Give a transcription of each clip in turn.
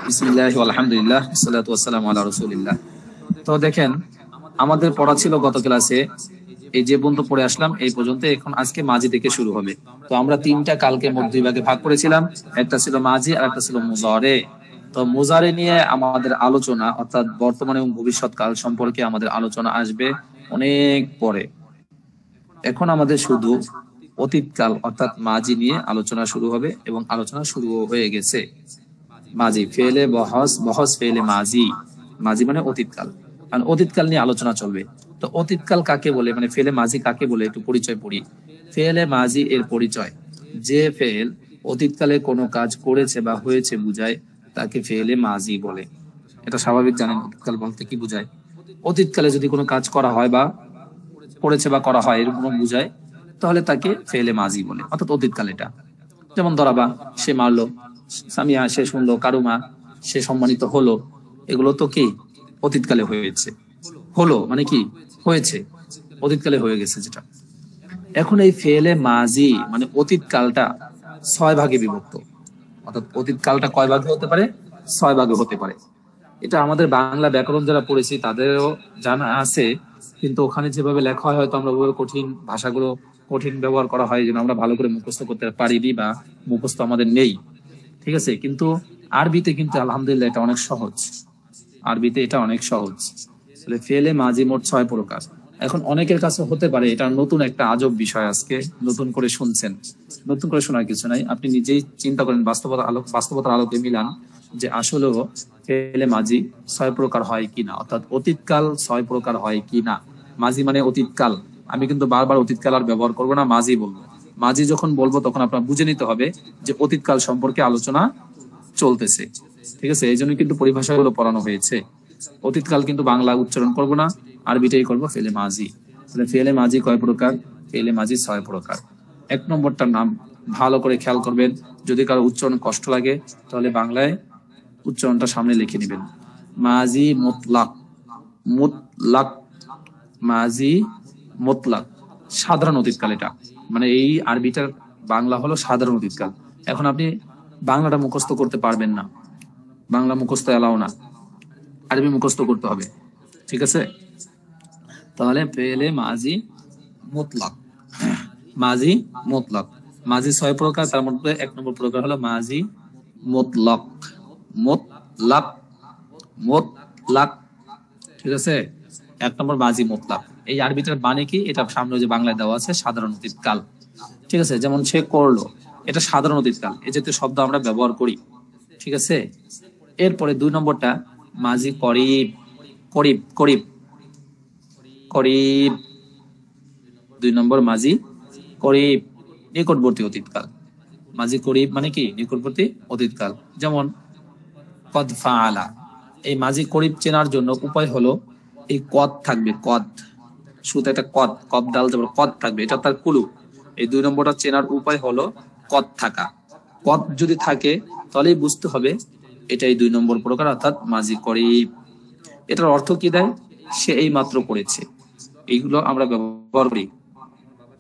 বিসমিল্লাহি আলহামদুলিল্লাহ সাল্লাতু ওয়াসসালামু আলা রাসূলিল্লাহ। তো দেখেন, আমাদের পড়া ছিল গত ক্লাসে এই যে পর্যন্ত পড়ে আসলাম এই পর্যন্ত। এখন আজকে মাজি থেকে শুরু হবে। তো আমরা তিনটা কালকে মোট দুই ভাগে ভাগ করেছিলাম, একটা ছিল মাজি আর একটা ছিল মুজারে। তো মুজারে নিয়ে আমাদের আলোচনা, অর্থাৎ বর্তমান এবং ভবিষ্যৎ কাল সম্পর্কে আমাদের আলোচনা আসবে অনেক পরে। এখন আমাদের শুধু অতীতকাল অর্থাৎ মাজি নিয়ে আলোচনা শুরু হবে এবং আলোচনা শুরু হয়ে গেছে। মাজি ফেলে বহস, বহস ফেলে মাজি। মাজি মানে অতীতকাল, কারণ অতীতকাল নিয়ে আলোচনা চলবে। তো অতীতকাল কাকে বলে, মানে ফেলে মাজি কাকে বলে একটু পরিচয় পড়ি। ফেলে মাজি এর পরিচয়, যে ফেল অতীতকালে কোনো কাজ করেছে বা হয়েছে বুঝায় তাকে ফেলে মাজি বলে। এটা স্বাভাবিক, জানেন অতীতকাল বলতে কি বুঝায়। অতীতকালে যদি কোনো কাজ করা হয় বা করেছে বা করা হয় এরকম বুঝায়, তাহলে তাকে ফেলে মাজি বলে, অর্থাৎ অতীতকাল। এটা যেমন ধরাবা, সে মারলো, সামিয়া সে শুনলো, কারুমা সে সম্মানিত হলো, এগুলো তো কি অতীতকালে হয়েছে। হলো মানে কি হয়েছে, অতীতকালে হয়ে গেছে যেটা। এখন এই ফেলে মাজি মানে অতীতকালটা 6 ভাগে বিভক্ত, অর্থাৎ অতীতকালটা কয় ভাগে হতে পারে? 6 ভাগে হতে পারে। এটা আমাদের বাংলা ব্যাকরণ যারা পড়েছি তাদেরও জানা আছে, কিন্তু ওখানে যেভাবে লেখা হয় হয়তো আমরা ওভাবে কঠিন ভাষাগুলো কঠিন ব্যবহার করা হয় যেন আমরা ভালো করে মুখস্থ করতে পারিনি বা মুখস্থ আমাদের নেই, ঠিক আছে। কিন্তু আরবিতে কিন্তু আলহামদুলিল্লাহ এটা অনেক সহজ, আরবিতে এটা অনেক সহজ। তাহলে ফেলে মাজি মোট 6 প্রকার। এখন অনেকের কাছে হতে পারে এটা নতুন একটা আজব বিষয়, আজকে নতুন করে শুনছেন। নতুন করে শোনার কিছু নাই, আপনি নিজেই চিন্তা করেন, বাস্তবতার আলোকে মিলান যে আসলেও ফেলে মাজি 6 প্রকার হয় কিনা, অর্থাৎ অতীতকাল 6 প্রকার হয় কিনা। মাজি মানে অতীতকাল, আমি কিন্তু বারবার অতীতকাল আর ব্যবহার করবো না, মাজি বলবো। মাজি যখন বলবো তখন আপনার বুঝে নিতে হবে যে অতীতকাল সম্পর্কে আলোচনা চলতেছে, ঠিক আছে। এই জন্য কিন্তু পরিভাষাগুলো পড়ানো হয়েছে। অতীতকাল কিন্তু বাংলা উচ্চারণ করব না, আরবিটাই করবো ফেলে মাজি। তাহলে ফেলে মাজি কয় প্রকার? ফেলে মাজি 6 প্রকার। 1 নম্বরটার নাম ভালো করে খেয়াল করবেন, যদি কারো উচ্চারণ কষ্ট লাগে তাহলে বাংলায় উচ্চারণটা সামনে লিখে নেবেন। মাজি মুতলাক, মুতলাক, মাজি মুতলাক, সাধারণ অতীতকাল। এটা মানে এই আরবিটার বাংলা হলো সাধারণ অতীতকাল। এখন আপনি বাংলাটা মুখস্থ করতে পারবেন না, বাংলা মুখস্থ এলাও না, আরবি মুখস্থ করতে হবে, ঠিক আছে। তাহলে ফেলে মাজি মুতলাক, মাজি মুতলাক। মাজি 6 প্রকার, তার মধ্যে 1 নম্বর প্রকার হলো মাজি মুতলাক। মুতলাক, মুতলাক, ঠিক আছে। 1 নম্বর মাজি মুতলাক। এই আরবিটার মানে কি, এটা সামনে যে বাংলায় দেওয়া আছে সাধারণ অতীতকাল, ঠিক আছে। যেমন সে করলো, এটা সাধারণ অতীতকাল, এই জাতীয় শব্দ আমরা ব্যবহার করি, ঠিক আছে। এরপরে 2 নম্বরটা মাজি করিব, করিব, করিব, করিব। 2 নম্বর মাজি করিব, নিকটবর্তী অতীতকাল। মাজি করিব মানে কি নিকটবর্তী অতীতকাল। যেমন কদ ফাআলা, এই মাজি করিব চেনার জন্য উপায় হলো এই কদ থাকবে, কদ, শুধু একটা কদ, কদ ডাল যাবে, কদ থাকবে, এটা তার কুলু। এই 2 নম্বরটা চেনার উপায় হলো কদ থাকা। কদ যদি থাকে তাহলেই বুঝতে হবে এটাই 2 নম্বর প্রকার, অর্থাৎ মাজি করিব। এটার অর্থ কি দেয়? সে এই মাত্র করেছে। এইগুলো আমরা ব্যবহার করি।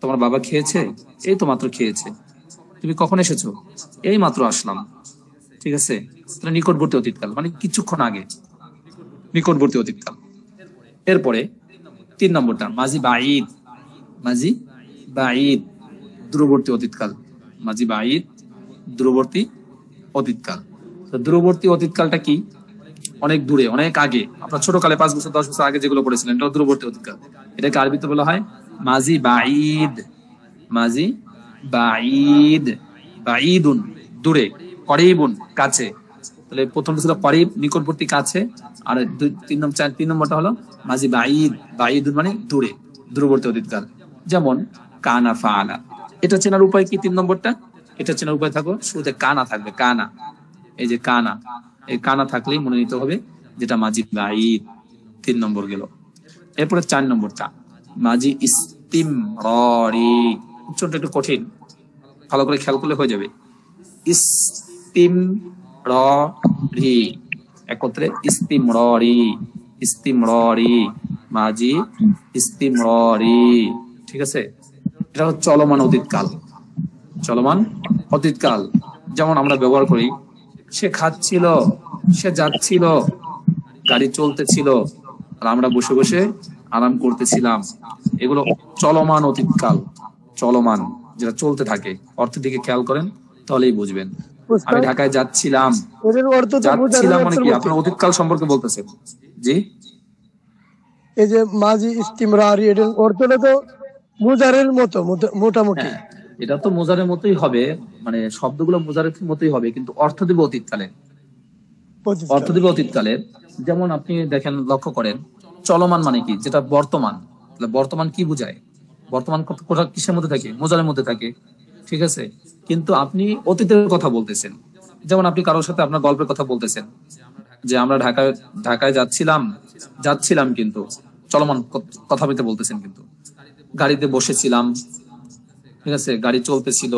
তোমার বাবা খেয়েছে? এই তো মাত্র খেয়েছে। তুমি কখন এসেছো? এই মাত্র আসলাম, ঠিক আছে। তাহলে নিকটবর্তী অতীতকাল মানে কিছুক্ষণ আগে, নিকটবর্তী অতীতকাল। এরপরে 3 নম্বরটা মাজি বাঈদ, মাজি বাঈদ, দূরবর্তী অতীতকাল। মাজি বাঈদ, দূরবর্তী অতীতকাল। তো দূরবর্তী অতীতকালটা কি? অনেক দূরে, অনেক আগে, আপনার ছোটকালে 5 বছর 10 বছর আগে যেগুলো পড়েছিলেন এটা দূরবর্তী অতীতকাল। এটাকে আরবিতে বলা হয় মাজি বাঈদ, মাজি বাঈদ। বাঈদুন দূরে, করিবুন কাছে। তাহলে প্রথমটা ছিল করিব নিকটবর্তী কাছে, আর 3 নম্বরটা হলো মাজি বাঈদ, বাঈদুন মানে দূরে, দূরবর্তী অতীতকাল। যেমন কানা ফাআলা, এটা চেনার উপায় কি? 3 নম্বরটা এটা চেনার উপায় থাকো, শুরুতে কানা থাকবে, কানা, এই যে কানা, এই কানা থাকলেই মনে নিতে হবে যেটা মাজি বাঈদ। 3 নম্বর গেল। এরপরে 4 নম্বরটা মাজি ইস্তিমরারি, উচ্চারণটা একটু কঠিন, ভালো করে খেয়াল করলে হয়ে যাবে। ইস্তিমরারি, একত্রে ইস্তিমরারি, ইস্তিমরারি, মাজি ইস্তিমরারি, ঠিক আছে। এটা হচ্ছে চলমান অতীতকাল, চলমান অতীতকাল। যেমন আমরা ব্যবহার করি সে খাচ্ছিল, সে যাচ্ছিল, গাড়ি চলতেছিল, আর আমরা বসে বসে আরাম করতেছিলাম। এগুলো চলমান অতীতকাল, চলমান, যেটা চলতে থাকে। অর্থের দিকে খেয়াল করেন তাহলেই বুঝবেন। আমি ঢাকায় যাচ্ছিলাম, যাচ্ছিলাম মানে কি আপনার অতীতকাল সম্পর্কে বলতেছেন। জি, এই যে মাজি ইস্তিমরারি, এটার অর্থ হলো তো মুজারের মতো, মোটামুটি। এটা তো মুজারের মতোই হবে, মানে শব্দগুলো মুজারের মতোই হবে, কিন্তু অর্থ দিবে অতীতকালে, অর্থ দিবে অতীতকালে। যেমন আপনি দেখেন, লক্ষ্য করেন, চলমান মানে কি, যেটা বর্তমান। বর্তমান কি বুঝায়? বর্তমান কিসের মধ্যে থাকে? মুজারের মধ্যে থাকে, ঠিক আছে। কিন্তু আপনি অতীতের কথা বলতেছেন। যেমন আপনি কারোর সাথে আপনার গল্পের কথা বলতেছেন, যে আমরা ঢাকায় যাচ্ছিলাম কিন্তু চলমান কথা বলতেছেন, কিন্তু গাড়িতে বসেছিলাম, ঠিক আছে, গাড়ি চলতেছিল।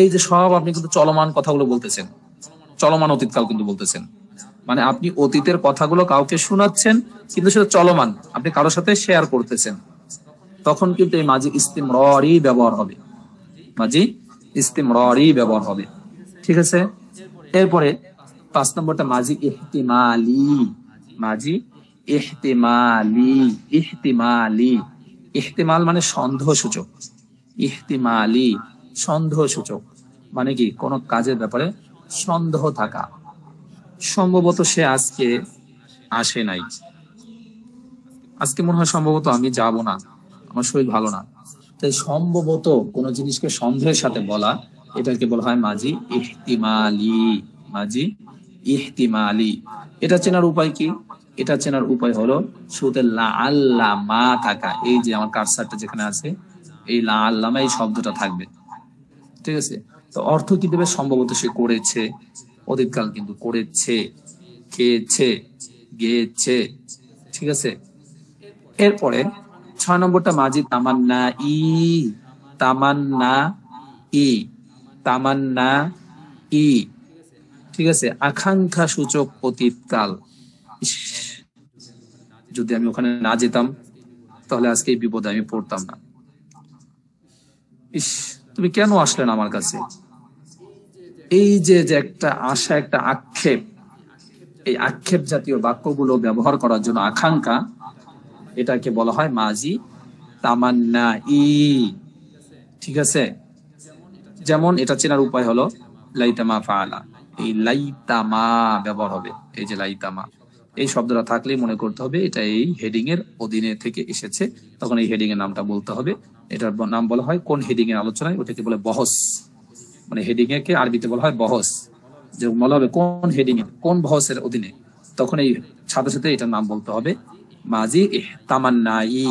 এই যে সব আপনি কিন্তু চলমান কথাগুলো বলতেছেন, চলমান অতীতকাল কিন্তু বলতেছেন। মানে আপনি অতীতের কথাগুলো কাউকে শোনাচ্ছেন, কিন্তু সেটা চলমান, আপনি কারোর সাথে শেয়ার করতেছেন। তখন কিন্তু এই মাজি ইস্তিমরারি ব্যবহার হবে, মাজি ইস্তিমরারি ব্যবহার হবে, ঠিক আছে। এরপরে 5 নম্বরটা মাজি ইহতিমালি। মাজি ইহতিমালি, ইহতিমালি, ইহতিমাল মানে সন্দেহ সূচক। ইহতিমালি সন্দেহ সূচক মানে কি, কোন কাজের ব্যাপারে সন্দেহ থাকা। সম্ভবত সে আজকে আসে নাই, আজকে মনে হয় সম্ভবত আমি যাব না, আমার শরীর ভালো না। তাই সম্ভবত কোন জিনিসকে সন্দেহের সাথে বলা, এটাকে বলা হয় মাজি ইহতিমালি। মাজি ইহতিমালি। এটা চেনার উপায় কি? এটা চেনার উপায় হলো শুরুতে লা আল্লাহ মা থাকা। এই যে আমার কারসারটা যেখানে আছে, এই লা আল্লাহ এই শব্দটা থাকবে, ঠিক আছে। তো অর্থ কি দেবে? সম্ভবত সে করেছে, অতীতকাল কিন্তু করেছে, খেয়েছে, গেছে, ঠিক আছে। এরপরে 6 নম্বরটা মাজি তামান্না ই। তামান্না ই, তামান্না ই, ঠিক আছে। আকাঙ্ক্ষা সূচক অতীতকাল। যদি আমি ওখানে না যেতাম তাহলে আজকে এই বিপদে আমি পড়তাম না। ইস, তুমি কেন আসলে না আমার কাছে? এই যে একটা আশা, একটা আক্ষেপ, এই আক্ষেপ জাতীয় বাক্যগুলো ব্যবহার করার জন্য আকাঙ্ক্ষা, এটাকে বলা হয় মাজি তামান্না ই, ঠিক আছে। যেমন এটা চেনার উপায় হলো লাইতামা ফাআলা। এই লাইতামা ব্যবহার হবে, এই যে লাইতামা, এই শব্দটা থাকলেই মনে করতে হবে এটা এই হেডিং এর অধীনে থেকে এসেছে। তখন এই হেডিং এর নামটা বলতে হবে। এটার নাম বলা হয় কোন হেডিং এর আলোচনায়, ওটাকে বলে বহস। মানে হেডিং একে আরবিতে বলা হয় বহস। যে বলা হবে কোন হেডিং এ, কোন বহসের অধীনে, তখন এই সাথে সাথে এটার নাম বলতে হবে মাজি তামান্নাই।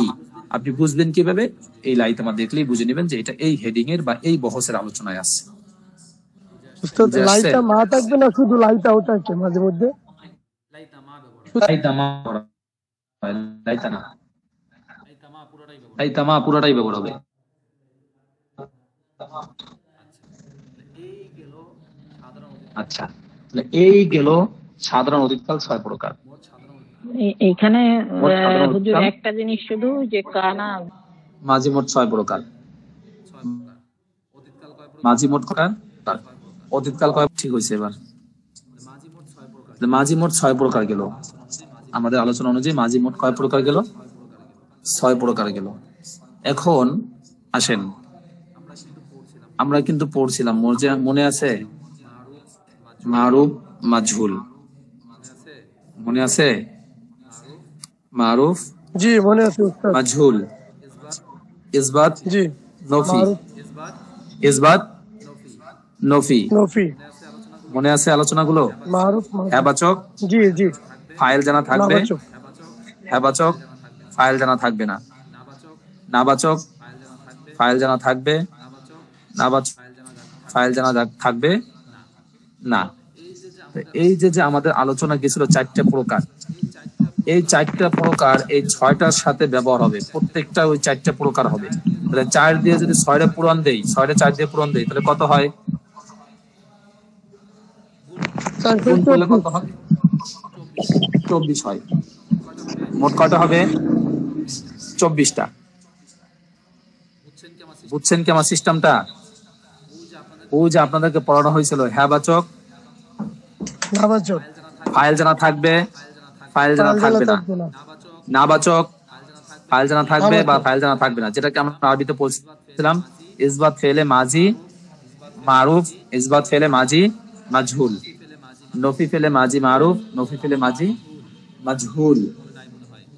আপনি বুঝবেন কিভাবে? এই লাইতামা দেখলেই বুঝে নেবেন যে এটা এই হেডিং এর বা এই বহসের আলোচনায় আছে। লাইটা মা থাকবে না, শুধু লাইটাও থাকে মাঝে মধ্যে। লাইতামা পুরোটাই ব্যবহার হবে। আচ্ছা, এই গেল সাধারণ অতীতকাল 6 প্রকার। এইখানে হুজুর একটা জিনিস শুধু, যে কানা মাঝি মোট 6 প্রকার। মাঝি মোট প্রকার, অতীতকাল কয়? ঠিক হয়েছে এবার। মাঝি মোট 6 প্রকার গেল। আমাদের আলোচনা অনুযায়ী মাঝি মোট কয় প্রকার গেল? 6 প্রকার গেল। এখন আসেন, আমরা কিন্তু পড়ছিলাম, মনে আছে? মারুফ মাজহুল, মনে আছে? মারুফ, জি মনে আছে উস্তাদ। মাজহুল, ইসবাত, জি, নফি, ইসবাত, নফি, নফি, মনে আছে আলোচনাগুলো? মারুফ, হ্যাবাচক, জি জি, ফাইল জানা থাকবে, হ্যাবাচক ফাইল জানা থাকবে না, নাবাচক ফাইল জানা থাকবে, নাবাচক ফাইল জানা থাকবে না। এই যে আমাদের আলোচনা গেছিল 4টা প্রকার, এই 4টা প্রকার এই 6টার সাথে ব্যবহার হবে, প্রত্যেকটা ওই 4টা প্রকার হবে। তাহলে 4 দিয়ে যদি 6টা পূরণ দেই, 6টা 4 দিয়ে পূরণ দেই, তাহলে কত হয়? কত হয়? 24 হয়। মোট কয়টা হবে? 24টা। বুঝছেন কি আমার সিস্টেমটা? ও যে আপনাদেরকে পড়ানো হয়েছিল হ্যাবাচক, নাবাচক, ফাইল জানা থাকবে, ফাইল জানা থাকবে না, নাবাচক ফাইল জানা থাকবে বা ফাইল জানা থাকবে না, যেটাকে আমরা আরবিতে বলছিলাম ইসবাত ফেলে মাজি মারুফ, ইসবাত ফেলে মাজি মাজহুল, নফি ফেলে মাজি মারুফ, নফি ফেলে মাজি মাজহুল।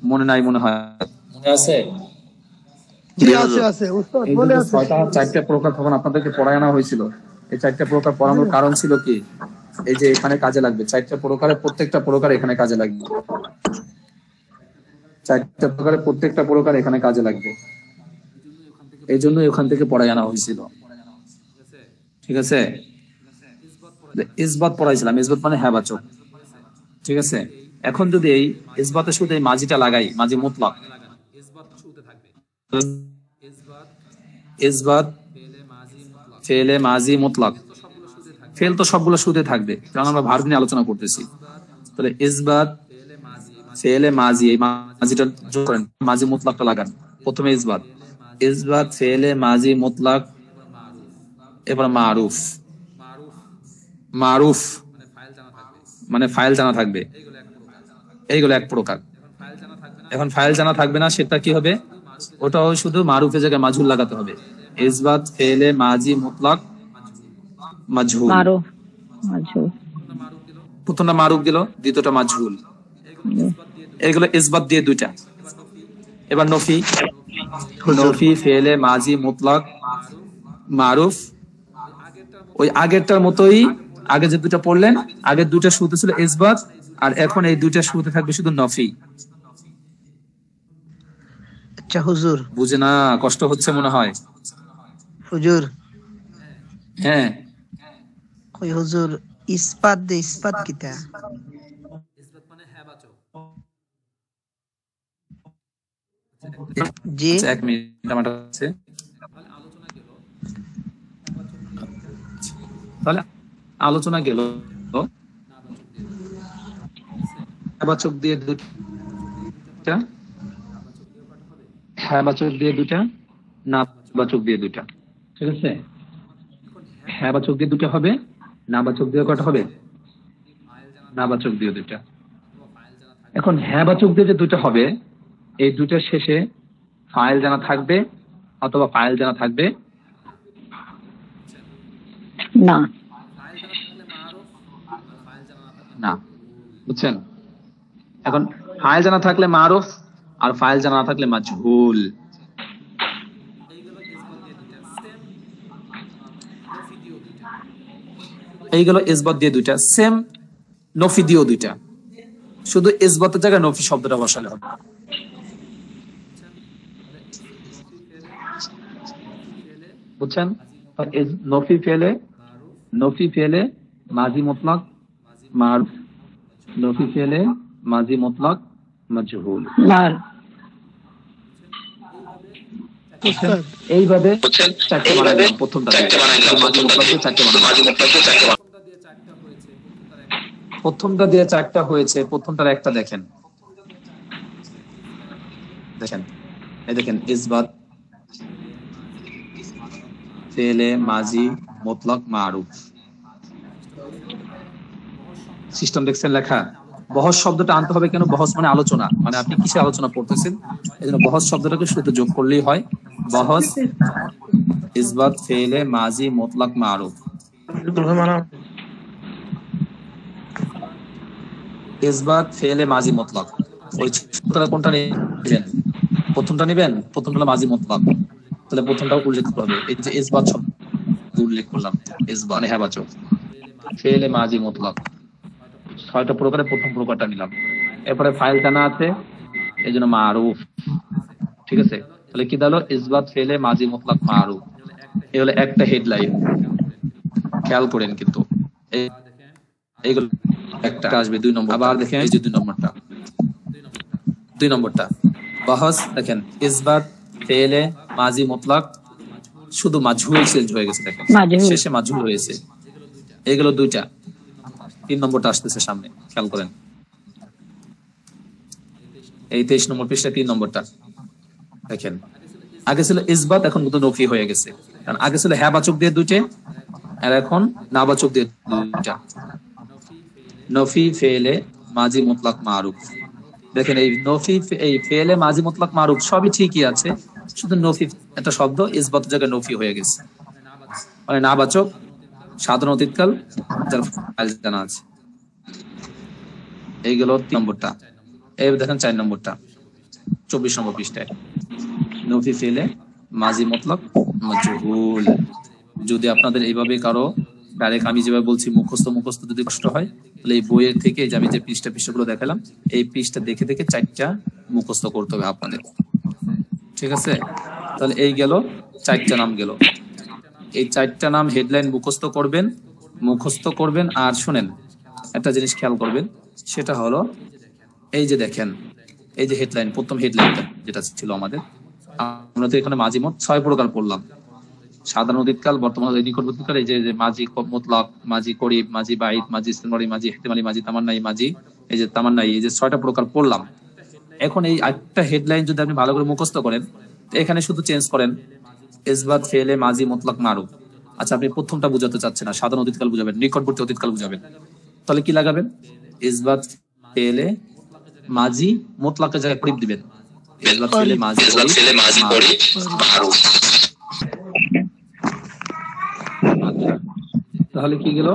মনে নাই মনে হয়? মনে আছে? চারটা প্রকার তখন আপনাদেরকে পড়ায় আনা হয়েছিল। এই চারটা প্রকার পড়ানোর কারণ ছিল কি, এই যে এখানে কাজে লাগবে, চারটা প্রকারের প্রত্যেকটা প্রকার এখানে কাজে লাগবে, চারটা প্রকারের প্রত্যেকটা প্রকার এখানে কাজে লাগবে, এই জন্য ওখান থেকে পড়ায় আনা হয়েছিল। ঠিক আছে, ইসবাত পড়াইছিলাম, ইসবাত মানে হ্যাবাচক। ঠিক আছে, এখন যদি এই ইসবাতের শুধু এই মাজিটা লাগাই, মাজি মুতলাক, ইসবাত ফেলে মাজি মুতলাক, ফেল তো সবগুলো শুতে থাকবে, কারণ আমরা ভার্ব নিয়ে আলোচনা করতেছি। তাহলে ইসবাত ফেলে মাজি, এই মাজিটা যোগ করেন, মাজি মুতলাকটা লাগান। প্রথমে ইসবাত, ইসবাত ফেলে মাজি মুতলাক, এবার মারুফ, মারুফ মানে ফাইল জানা থাকবে, এইগুলো এক প্রকার। এখন ফাইল জানা থাকবে না, সেটা কি হবে? ওটাও শুধু মারুফের জায়গায় মাজহুল লাগাতে হবে। ইসবাত ফেলে মাজি মুতলাক মাজহুল, প্রথমটা মারুফ গেল, দ্বিতীয়টা মাজহুল, এগুলো ইসবাত দিয়ে দুইটা। এবার নফি, নফি ফেলে মাজি মুতলাক মারুফ, ওই আগেরটার মতোই, আগে যে দুটা পড়লেন, আগের দুটা শুরুতে ছিল ইসবাত, আর এখন এই দুইটা শুরুতে থাকবে শুধু নফি। আচ্ছা হুজুর, বুঝে না? কষ্ট হচ্ছে মনে হয় হুজুর। হ্যাঁ, ওই হুজুর ইসপাত দে, ইসপাত কিতা? জি, এক মিনিট আমার কাছে। তাহলে আলোচনা গেল হ্যাবাচক দিয়ে দুটা, হ্যাবাচক দিয়ে দুটা, নাবাচক দিয়ে দুটা। ঠিক আছে, হ্যাবাচক দিয়ে দুটা হবে, নাবাচক দিয়ে কয়টা হবে? নাবাচক দিয়ে দুটা। এখন হ্যাবাচক দিয়ে যে দুটা হবে, এই দুটার শেষে ফাইল জানা থাকবে অথবা ফাইল জানা থাকবে না, না। বুঝছেন? এখন ফাইল জানা থাকলে মারুফ, আর ফাইল জানা না থাকলে মাজহুল। এইগুলো ইসবাত দিয়ে দুইটা, সেম নফি দিয়েও দুইটা, শুধু ইসবাতের জায়গায় নফি শব্দটা বসালে হবে। বুঝছেন? নফি ফেলে, নফি ফেলে মাজি মুতলাক মারুফ, নফি ফেলে মাজি মুতলাক মাজহুল। এইভাবে চারটে বানাইলাম, প্রথমটা মাজি মুতলাক দিয়ে চারটে বানাইলাম, প্রথমটা দিয়ে চারটা হয়েছে, প্রথমটার একটা দেখেন, দেখেন এই দেখেন ইসবাত ফেলে মাজি মুতলাক মারুফ, সিস্টেম দেখছেন লেখা। বহস শব্দটা আনতে হবে কেন? বহস মানে আলোচনা, মানে আপনি কিসে আলোচনা করতেছেন, এই জন্য বহস শব্দটাকে শুধু যোগ করলেই হয়। বহস ইসবাত ফেলে মাজি মুতলাক মারুফ, ইসবাত ফেলে মাজি মুতলাক। ওই কোনটা নেবেন? প্রথমটা নেবেন, প্রথমটা মাজি মুতলাক, তাহলে প্রথমটাও উল্লেখ করতে হবে। এই যে ইসবাত শব্দ উল্লেখ করলাম, ইসবাত হ্যাবাচক ফেলে মাজি মুতলাক, ছয়টা প্রকারে প্রথম প্রকারটা নিলাম। এরপরে ফাইল জানা আছে, এই জন্য মারুফ। ঠিক আছে, তাহলে কি দাঁড়ালো? ইসবাত ফেলে মাজি মুতলাক মারুফ। এই হলো একটা হেডলাইন, খেয়াল করেন কিন্তু এইগুলো একটা আসবে। দুই নম্বর, আবার দেখেন এই যে দুই নম্বরটা, দুই নম্বরটা বহস দেখেন ইসবাত ফেলে মাজি মুতলাক, শুধু মাজহুল চেঞ্জ হয়ে গেছে, দেখেন শেষে মাজহুল হয়েছে। এগুলো দুইটা। তিন নম্বরটা আসতেছে সামনে, খেয়াল করেন এই 23 নম্বর পৃষ্ঠা 3 নম্বরটা দেখেন। আগে ছিল ইসবাত, এখন কিন্তু নফি হয়ে গেছে, কারণ আগে ছিল হ্যাবাচক দিয়ে দুইটা, আর এখন নাবাচক দিয়ে দুইটা। নফি ফেলে মাজি মুতলাক মারুফ। দেখেন এই নফি, এই ফেলে মাজি মুতলাক মারুফ সবই ঠিকই আছে, শুধু নফি একটা শব্দ ইসবাত জায়গায় নফি হয়ে গেছে, মানে নাবাচক সাধারণ অতীতকাল যার ফাইল জানা আছে। এই গেল 3 নম্বরটা। এই দেখেন 4 নম্বরটা 24 নম্বর পৃষ্ঠায়, নফি ফেলে মাজি মুতলাক মাজহুল। যদি আপনাদের এইভাবে কারো ডাইরেক্ট আমি যেভাবে বলছি মুখস্থ যদি কষ্ট হয়, তাহলে এই বইয়ের থেকে যে আমি যে পৃষ্ঠাগুলো দেখালাম এই পৃষ্ঠা দেখে 4টা মুখস্থ করতে হবে আপনাদের, ঠিক আছে? তাহলে এই গেল 4টা নাম গেল। এই 4টা নাম হেডলাইন মুখস্থ করবেন। আর শুনেন একটা জিনিস খেয়াল করবেন, সেটা হলো এই যে দেখেন এই যে হেডলাইন, প্রথম হেডলাইনটা যেটা ছিল আমাদের, আমরা তো এখানে মাঝি মোট 6 প্রকার পড়লাম। সাধারণ অতীতকাল, বর্তমান নিকটবর্তীকাল, এই যে মাঝি মুতলাক, মাঝি করিব, মাঝি বাইত, মাঝি ইস্তেমরারি, মাঝি ইহতিমালি, মাঝি তামান্নাই, মাঝি এই যে তামান্নাই, এই যে 6টা প্রকার পড়লাম। এখন এই একটা হেডলাইন যদি আপনি ভালো করে মুখস্থ করেন, এখানে শুধু চেঞ্জ করেন ইসবাত ফেলে মাঝি মুতলাক মারুফ। আচ্ছা, আপনি প্রথমটা বুঝাতে চাচ্ছেন না, সাধারণ অতীতকাল বুঝাবেন, নিকটবর্তী অতীতকাল বুঝাবেন, তাহলে কি লাগাবেন? ইসবাত ফেলে মাঝি মুতলাকের জায়গায় করিব দিবেন, ইসবাত ফেলে মাঝি করিব মারুফ। তাহলে কি গেল?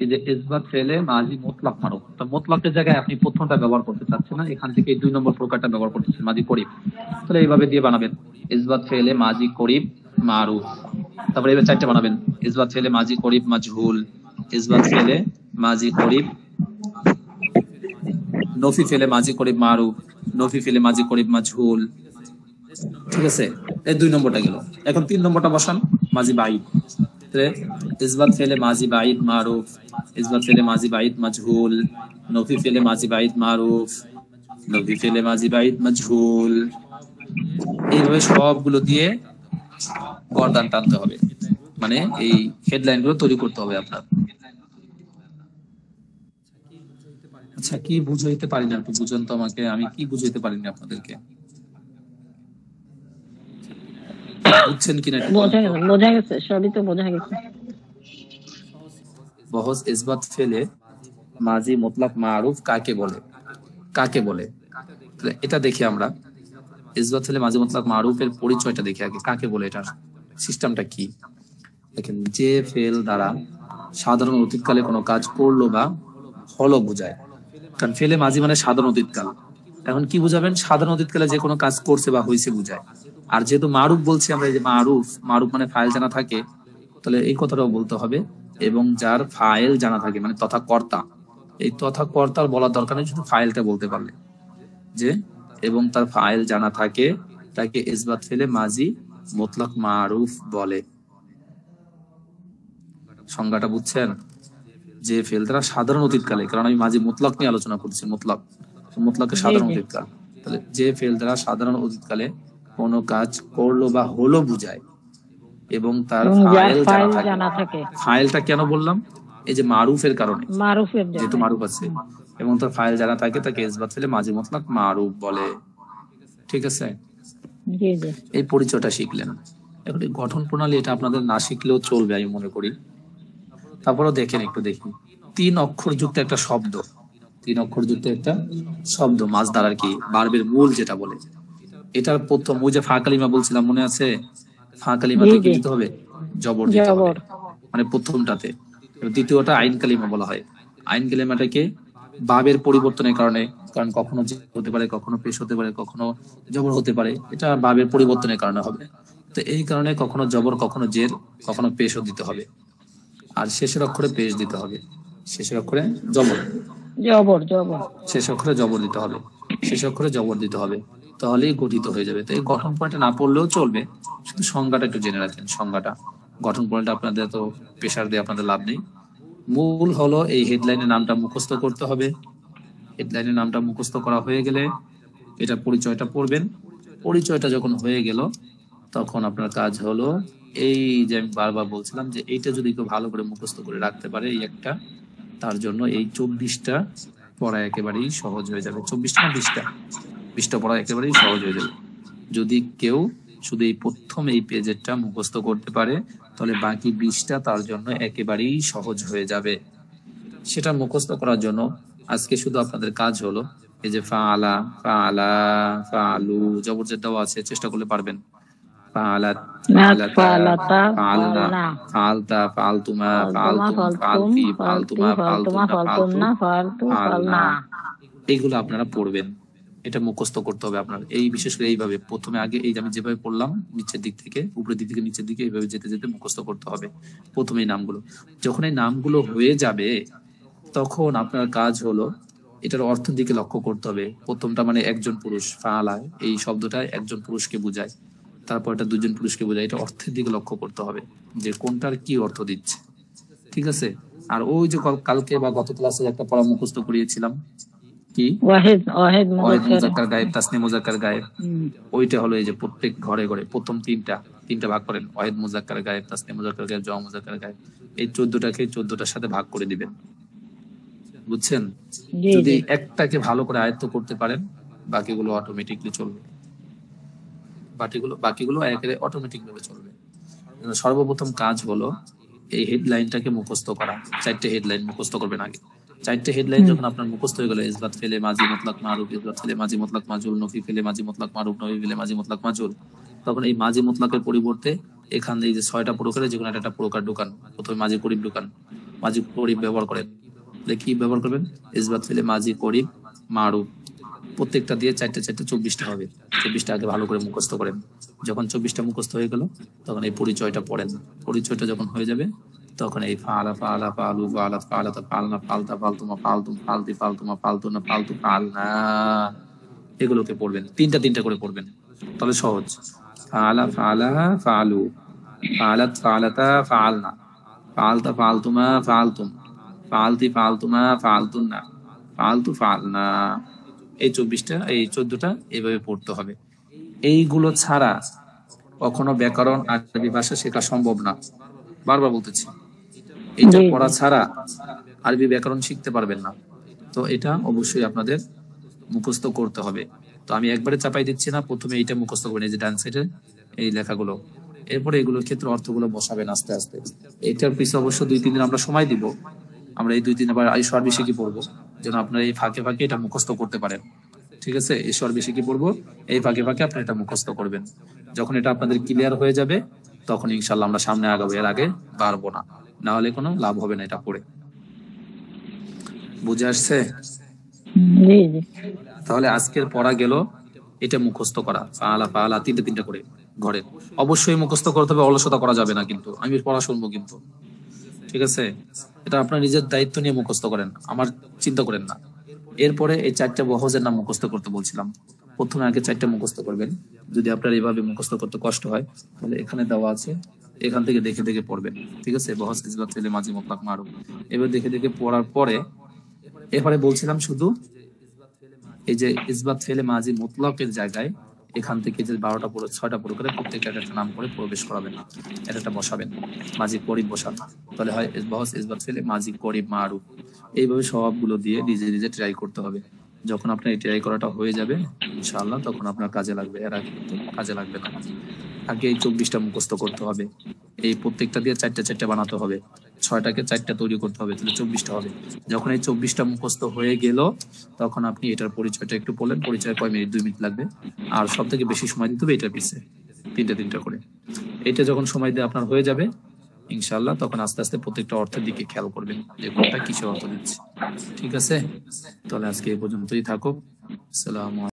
এই যে ইসবাত ফেলে মাঝি মুতলাক মারুফ, তো মুতলাকের জায়গায় আপনি প্রথমটা ব্যবহার করতে চাচ্ছেন না, এখান থেকে 2 নম্বর প্রকারটা ব্যবহার করতেছেন, মাঝি করিব। তাহলে এইভাবে দিয়ে বানাবেন ইসবাত ফেলে মাঝি করিব মারুফ। তারপরে এবার 4টা বানাবেন, ইসবাত ফেলে মাঝি করিব মাজহুল, ইসবাত ফেলে মাঝি করিব, নফি ফেলে মাঝি করিব মারুফ, নফি ফেলে মাঝি করিব মাজহুল, ঠিক আছে? এই 2 নম্বরটা গেল। এখন 3 নম্বরটা বসান, মাঝি বাইদ। ইসবাত ফেলে মাঝি বাইদ মারুফ, ইসবাত ফেলে মাঝি বাইদ মাজহুল, নফি ফেলে মাঝি বাইদ মারুফ, নফি ফেলে মাঝি বাইদ মাজহুল। এইভাবে সবগুলো দিয়ে গর্দান টানতে হবে, মানে এই হেডলাইন গুলো তৈরি করতে হবে আপনার। আচ্ছা, কি বুঝাইতে পারি না, একটু বুঝেন তো আমাকে, আমি কি বুঝাইতে পারিনি আপনাদেরকে, বুঝছেন কিনা? বোঝা গেছে, সবই তো বোঝা গেছে। বহস ইসবাত ফেলে মাঝি মুতলাক মারুফ কাকে বলে এটা দেখি আমরা। ইসবাত ফেলে মাঝি মুতলাক মারুফের পরিচয়টা দেখি আগে, কাকে বলে, এটার সিস্টেমটা কি। দেখেন, যে ফেল দ্বারা সাধারণ অতীতকালে কোনো কাজ করলো বা হলো বুঝায়, কারণ ফেলে মাঝি মানে সাধারণ অতীতকাল। এখন কি বুঝাবেন? সাধারণ অতীতকালে যে কোনো কাজ করছে বা হয়েছে বুঝায়। আর যেহেতু মারুফ বলছি আমরা, এই যে মারুফ মানে ফাইল জানা থাকে, তাহলে এই কথাটাও বলতে হবে, এবং যার ফাইল জানা থাকে মানে তথা কর্তা, এই তথা কর্তার বলার দরকার নেই, শুধু ফাইলটা বলতে পারলে যে এবং তার ফাইল জানা থাকে, তাকে ইসবাত ফেলে মাঝি মুতলাক মারুফ বলে। সংজ্ঞাটা বুঝছেন? যে ফেল দ্বারা সাধারণ অতীতকালে, কারণ আমি মাঝি মুতলাক নিয়ে আলোচনা করছি, মুতলাকের সাধারণ অতীতকাল, তাহলে যে ফেল দ্বারা সাধারণ অতীতকালে কোনো কাজ করলো বা হলো বুঝায় এবং তার ফাইল জানা থাকে। ফাইলটা কেন বললাম? এই যে মারুফের কারণে, যেহেতু মারুফ আছে এবং তার ফাইল জানা থাকে, তাকে ইসবাত ফেলে মাঝি মুতলাক মারুফ বলে, ঠিক আছে? এই পরিচয়টা শিখলেন। এখন এই গঠন প্রণালী, এটা আপনাদের না শিখলেও চলবে আমি মনে করি। তারপরেও দেখেন, একটু দেখি, 3 অক্ষর যুক্ত একটা শব্দ, 3 অক্ষর যুক্ত একটা শব্দ মাজদার আর কি, বারবের মূল যেটা বলে, এটার প্রথম ওই যে ফা কালিমা বলছিলাম, মনে আছে? ফা কালিমাতে কি দিতে হবে? জবর দিতে হবে, মানে প্রথমটাতে। দ্বিতীয়টা আইন কালিমা বলা হয়। আইন কালিমাটাকে বাবের পরিবর্তনের কারণে, কারণ কখনো হতে পারে, কখনো পেশ হতে পারে, কখনো জবর হতে পারে, এটা বাবের পরিবর্তনের কারণে হবে। তো এই কারণে কখনো জবর, কখনো জের, কখনো পেশও দিতে হবে। আর শেষের অক্ষরে পেশ দিতে হবে, শেষের অক্ষরে জবর, শেষ অক্ষরে জবর দিতে হবে, শেষ অক্ষরে জবর দিতে হবে, তাহলেই গঠিত হয়ে যাবে। তো এই গঠন প্রণালীটা না পড়লেও চলবে, শুধু সংজ্ঞাটা একটু জেনে রাখেন। সংজ্ঞাটা, গঠন প্রণালীটা আপনাদের তো প্রেসার দিয়ে আপনাদের লাভ নেই। মূল হলো এই হেডলাইনের নামটা মুখস্থ করতে হবে। হেডলাইনের নামটা মুখস্থ করা হয়ে গেলে এটা পরিচয়টা পড়বেন। পরিচয়টা যখন হয়ে গেল, তখন আপনার কাজ হলো এই যে আমি বারবার বলছিলাম যে এইটা যদি কেউ ভালো করে মুখস্থ করে রাখতে পারে, এই একটা, তার জন্য এই 24টা পড়া একেবারেই সহজ হয়ে যাবে। 24টা না 20টা পড়া একেবারেই সহজ হয়ে যাবে। যদি কেউ শুধু এই প্রথম এই পেজেরটা মুখস্থ করতে পারে, তাহলে বাকি 20টা তার জন্য একেবারেই সহজ হয়ে যাবে। সেটা মুখস্থ করার জন্য আজকে শুধু আপনাদের কাজ হলো এই যে ফাআলা, ফাআলা, ফাআলু, জবরজের দেওয়া আছে, চেষ্টা করলে পারবেন। ফাআলাত, ফাআলাতা, ফাআলনা, ফাআলতা, ফাআলতুমা, ফাআলতুম, ফাআলতি, ফাআলতুমা, ফাআলতুন্না, ফাআলনা, এইগুলো আপনারা পড়বেন। এটা মুখস্থ করতে হবে আপনার। এই বিশেষ করে এইভাবে প্রথমে আগে এই আমি যেভাবে পড়লাম নিচের দিক থেকে উপরের দিক থেকে নিচের দিকে এইভাবে যেতে যেতে মুখস্থ করতে হবে প্রথমে এই নামগুলো। যখন এই নামগুলো হয়ে যাবে তখন আপনার কাজ হলো এটার অর্থের দিকে লক্ষ্য করতে হবে। প্রথমটা মানে একজন পুরুষ, ফাআলা এই শব্দটা একজন পুরুষকে বোঝায়, তারপর এটা দুজন পুরুষকে বোঝায়। এটা অর্থের দিকে লক্ষ্য করতে হবে যে কোনটার কি অর্থ দিচ্ছে, ঠিক আছে? আর ওই যে কালকে বা গত ক্লাসে একটা পড়া মুখস্থ করিয়েছিলাম কি ওয়াহিদ মুযাক্কার গায়েব, তাসনিয়া মুযাক্কার গায়েব, ওইটা হলো এই যে প্রত্যেক ঘরে ঘরে প্রথম তিনটা ভাগ করেন, ওয়াহিদ মুযাক্কার গায়েব, তাসনিয়া মুযাক্কার গায়েব, জমা মুযাক্কার গায়েব। এই 14টাকে 14টার সাথে ভাগ করে দিবেন, বুঝছেন? যদি একটাকে ভালো করে আয়ত্ত করতে পারেন বাকিগুলো অটোমেটিকলি চলবে, বাকিগুলো একেবারে অটোমেটিক ভাবে চলবে। সর্বপ্রথম কাজ হলো এই হেডলাইনটাকে মুখস্থ করা। 4টে হেডলাইন মুখস্থ করবেন আগে। 4টে হেডলাইন যখন আপনার মুখস্থ হয়ে গেল, ইসবাত ফেলে মাজি মুতলাক মারুফ, ইসবাত ফেলে মাজি মুতলাক মাজুল, নফি ফেলে মাজি মুতলাক মারুফ, নফি ফেলে মাজি মুতলাক মাজুল, তখন এই মাজি মুতলাকের পরিবর্তে এখানে এই যে 6টা প্রকারের যে কোনো একটা প্রকার ঢুকান। প্রথমে মাজি করিব ঢুকান, মাজি করিব ব্যবহার করেন। কি ব্যবহার করবেন? ইসবাত ফেলে মাজি করিব মারুফ, প্রত্যেকটা দিয়ে 4টে 24টা হবে। 24টা আগে ভালো করে মুখস্থ করেন। যখন 24টা মুখস্থ হয়ে গেল তখন এই পরিচয়টা পড়েন। পরিচয়টা যখন হয়ে যাবে তখন এই ফাআলা, ফাআলা, ফাআলু, ফাআলাত, ফাআলাতা, ফাআলনা, ফাআলতা, ফাআলতুমা, ফাআলতুম, ফাআলতি, ফাআলতুমা, ফাআলতুনা, ফাআলতু, ফাআলনা, এগুলোকে পড়বেন। তিনটা করে পড়বেন, তাহলে সহজ। ফাআলা, ফাআলা, ফাআলু, ফাআলাত, ফাআলাতা, ফাআলনা, ফাআলতা, ফাআলতুমা, ফাআলতুম, ফাআলতি, ফাআলতুমা, ফাআলতুন্না, ফাআলতু, ফাআলনা। এই 14টা এইভাবে পড়তে হবে। এইগুলো ছাড়া কখনো ব্যাকরণ আরবি ভাষা শেখা সম্ভব না, বারবার বলতেছি। এটা পড়া ছাড়া আরবি ব্যাকরণ শিখতে পারবেন না। তো এটা অবশ্যই আপনাদের মুখস্থ করতে হবে। তো আমি একবারে চাপাই দিচ্ছি না, প্রথমে এইটা মুখস্থ করবেন, এই যে ডান সাইডে এই লেখাগুলো। এরপরে এগুলোর ক্ষেত্রে অর্থগুলো বসাবেন আস্তে আস্তে। এটার পিছনে অবশ্য 2-3 দিন আমরা সময় দিব। আমরা এই 2-3 আবার আরবি শিখে পড়বো, যেন আপনারা এই ফাঁকে ফাঁকে এটা মুখস্থ করতে পারেন, ঠিক আছে? ঈশ্বর বেশি কি পড়বো, এই ফাঁকে ফাঁকে আপনারা এটা মুখস্থ করবেন। যখন এটা আপনাদের ক্লিয়ার হয়ে যাবে তখন ইনশাল্লাহ আমরা সামনে আগাবো, এর আগে পারবো না, না হলে কোনো লাভ হবে না এটা পড়ে। বুঝে আসছে? তাহলে আজকের পড়া গেল এটা মুখস্থ করা, ফাআলা, ফাআলা, 3টা করে ঘরে। অবশ্যই মুখস্থ করতে হবে, অলসতা করা যাবে না কিন্তু। আমি পড়া শুনবো কিন্তু, ঠিক আছে? এটা আপনার নিজের দায়িত্ব নিয়ে মুখস্থ করেন, আমার চিন্তা করেন না। এরপরে এই 4টা বহজের নাম মুখস্থ করতে বলছিলাম। প্রথমে আগে 4টা মুখস্থ করবেন। যদি আপনার এইভাবে মুখস্থ করতে কষ্ট হয় তাহলে এখানে দেওয়া আছে, এখান থেকে দেখে দেখে পড়বেন, ঠিক আছে? বহজ, ইসবাত ফেলে মাজি মুতলাক মারুফ, এবার দেখে দেখে পড়ার পরে এরপরে বলছিলাম শুধু এই যে ইসবাত ফেলে মাজি মুতলাকের জায়গায় এখান থেকে যে 6টা প্রকারে প্রত্যেকটা একটা নাম করে প্রবেশ করাবেন, এটা বসাবেন। মাজি করিব বসান, তাহলে হয় বহজ, ইসবাত ফেলে মাজি করিব মারুফ। এইভাবে সবগুলো দিয়ে নিজে নিজে ট্রাই করতে হবে। যখন আপনার এই ট্রাই করাটা হয়ে যাবে ইনশাআল্লাহ তখন আপনার কাজে লাগবে, এর আগে কিন্তু কাজে লাগবে না। আগে এই 24টা মুখস্থ করতে হবে। এই প্রত্যেকটা দিয়ে 4টা বানাতে হবে, 6টাকে 4টা তৈরি করতে হবে, তাহলে 24টা হবে। যখন এই 24টা মুখস্থ হয়ে গেল তখন আপনি এটার পরিচয়টা একটু পড়লেন। পরিচয় কয় মিনিট? 2 মিনিট লাগবে। আর সব থেকে বেশি সময় দিতে হবে এটার পিছে, 3টা করে। এটা যখন সময় দিয়ে আপনার হয়ে যাবে ইনশাআল্লাহ তখন আস্তে আস্তে প্রত্যেকটা অর্থের দিকে খেয়াল করবেন যে কোনটা কিসের অর্থ দিচ্ছে, ঠিক আছে? তাহলে আজকে এই পর্যন্তই থাকুক। আসসালামু আলাইকুম।